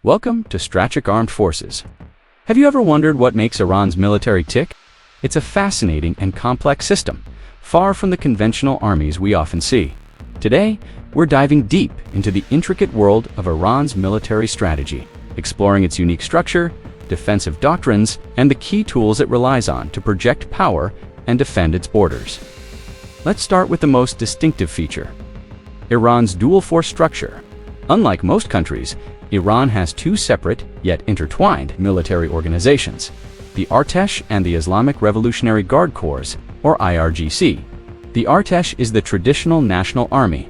Welcome to Strategic Armed Forces. Have you ever wondered what makes Iran's military tick? It's a fascinating and complex system, far from the conventional armies we often see. Today, we're diving deep into the intricate world of Iran's military strategy, exploring its unique structure, defensive doctrines, and the key tools it relies on to project power and defend its borders. Let's start with the most distinctive feature: Iran's dual-force structure. Unlike most countries, Iran has two separate, yet intertwined, military organizations: the Artesh and the Islamic Revolutionary Guard Corps, or IRGC. The Artesh is the traditional national army.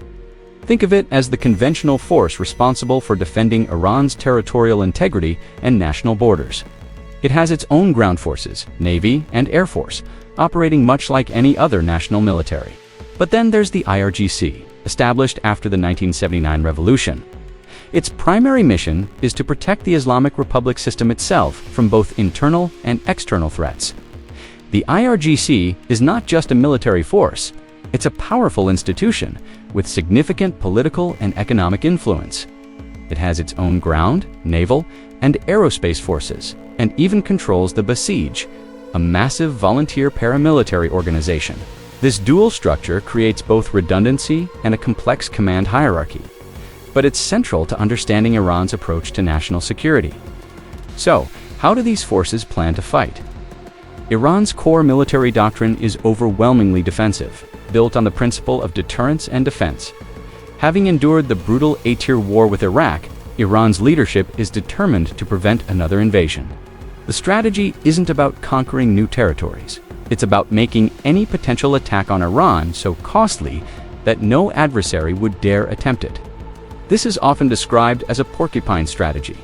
Think of it as the conventional force responsible for defending Iran's territorial integrity and national borders. It has its own ground forces, navy, and air force, operating much like any other national military. But then there's the IRGC, established after the 1979 revolution. Its primary mission is to protect the Islamic Republic system itself from both internal and external threats. The IRGC is not just a military force, it's a powerful institution with significant political and economic influence. It has its own ground, naval, and aerospace forces, and even controls the Basij, a massive volunteer paramilitary organization. This dual structure creates both redundancy and a complex command hierarchy, but it's central to understanding Iran's approach to national security. So, how do these forces plan to fight? Iran's core military doctrine is overwhelmingly defensive, built on the principle of deterrence and defense. Having endured the brutal 8-year war with Iraq, Iran's leadership is determined to prevent another invasion. The strategy isn't about conquering new territories. It's about making any potential attack on Iran so costly that no adversary would dare attempt it. This is often described as a porcupine strategy.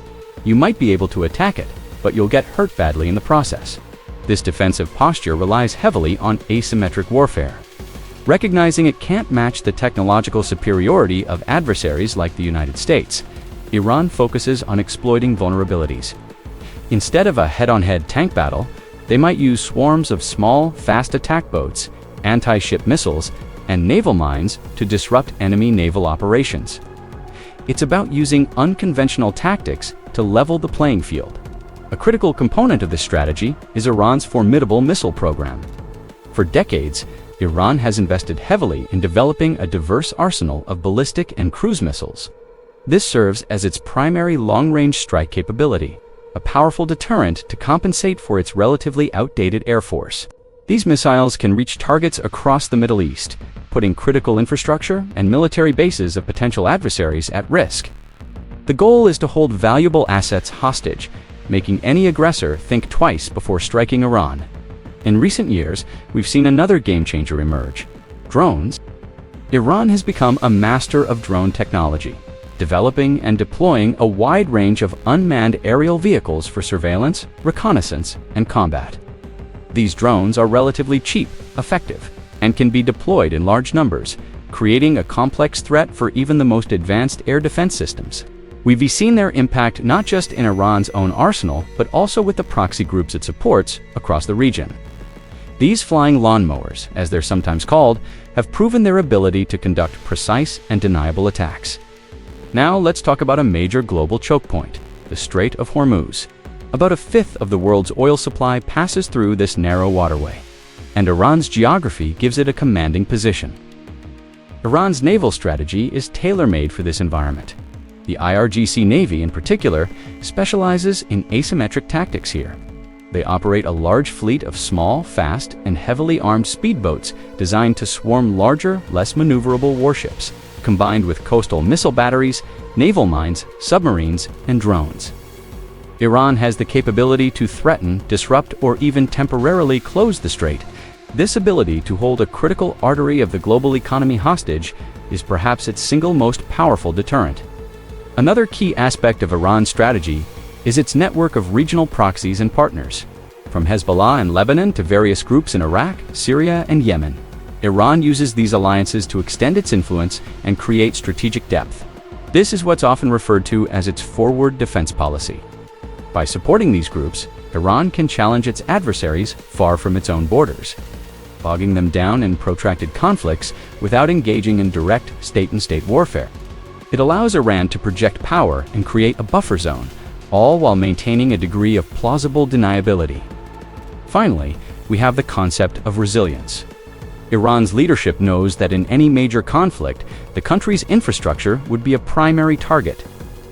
You might be able to attack it, but you'll get hurt badly in the process. This defensive posture relies heavily on asymmetric warfare. Recognizing it can't match the technological superiority of adversaries like the United States, Iran focuses on exploiting vulnerabilities. Instead of a head-on-head tank battle, they might use swarms of small, fast attack boats, anti-ship missiles, and naval mines to disrupt enemy naval operations. It's about using unconventional tactics to level the playing field. A critical component of this strategy is Iran's formidable missile program. For decades, Iran has invested heavily in developing a diverse arsenal of ballistic and cruise missiles. This serves as its primary long-range strike capability, a powerful deterrent to compensate for its relatively outdated air force. These missiles can reach targets across the Middle East, putting critical infrastructure and military bases of potential adversaries at risk. The goal is to hold valuable assets hostage, making any aggressor think twice before striking Iran. In recent years, we've seen another game-changer emerge: drones. Iran has become a master of drone technology, developing and deploying a wide range of unmanned aerial vehicles for surveillance, reconnaissance, and combat. These drones are relatively cheap, effective, and can be deployed in large numbers, creating a complex threat for even the most advanced air defense systems. We've seen their impact not just in Iran's own arsenal, but also with the proxy groups it supports across the region. These flying lawnmowers, as they're sometimes called, have proven their ability to conduct precise and deniable attacks. Now let's talk about a major global choke point: the Strait of Hormuz. About a fifth of the world's oil supply passes through this narrow waterway, and Iran's geography gives it a commanding position. Iran's naval strategy is tailor-made for this environment. The IRGC Navy, in particular, specializes in asymmetric tactics here. They operate a large fleet of small, fast, and heavily armed speedboats designed to swarm larger, less maneuverable warships, combined with coastal missile batteries, naval mines, submarines, and drones. Iran has the capability to threaten, disrupt, or even temporarily close the strait. This ability to hold a critical artery of the global economy hostage is perhaps its single most powerful deterrent. Another key aspect of Iran's strategy is its network of regional proxies and partners. From Hezbollah in Lebanon to various groups in Iraq, Syria, and Yemen, Iran uses these alliances to extend its influence and create strategic depth. This is what's often referred to as its forward defense policy. By supporting these groups, Iran can challenge its adversaries far from its own borders, bogging them down in protracted conflicts without engaging in direct state-and-state warfare. It allows Iran to project power and create a buffer zone, all while maintaining a degree of plausible deniability. Finally, we have the concept of resilience. Iran's leadership knows that in any major conflict, the country's infrastructure would be a primary target.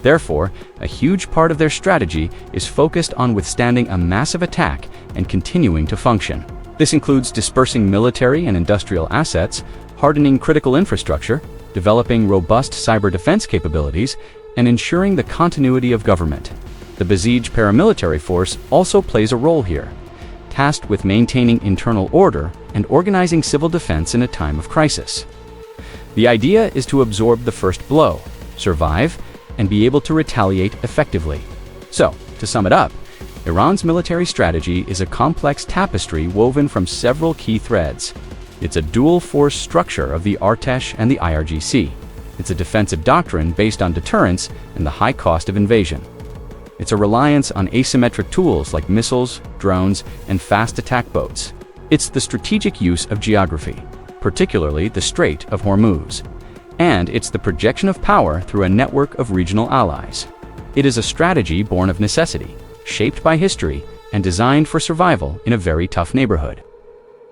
Therefore, a huge part of their strategy is focused on withstanding a massive attack and continuing to function. This includes dispersing military and industrial assets, hardening critical infrastructure, developing robust cyber defense capabilities, and ensuring the continuity of government. The besieged paramilitary force also plays a role here, tasked with maintaining internal order and organizing civil defense in a time of crisis. The idea is to absorb the first blow, survive, and be able to retaliate effectively. So, to sum it up, Iran's military strategy is a complex tapestry woven from several key threads. It's a dual-force structure of the Artesh and the IRGC. It's a defensive doctrine based on deterrence and the high cost of invasion. It's a reliance on asymmetric tools like missiles, drones, and fast attack boats. It's the strategic use of geography, particularly the Strait of Hormuz. And it's the projection of power through a network of regional allies. It is a strategy born of necessity, shaped by history, and designed for survival in a very tough neighborhood.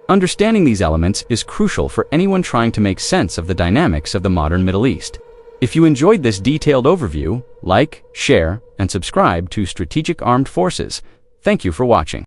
Understanding these elements is crucial for anyone trying to make sense of the dynamics of the modern Middle East. If you enjoyed this detailed overview, like, share, and subscribe to Strategic Armed Forces. Thank you for watching.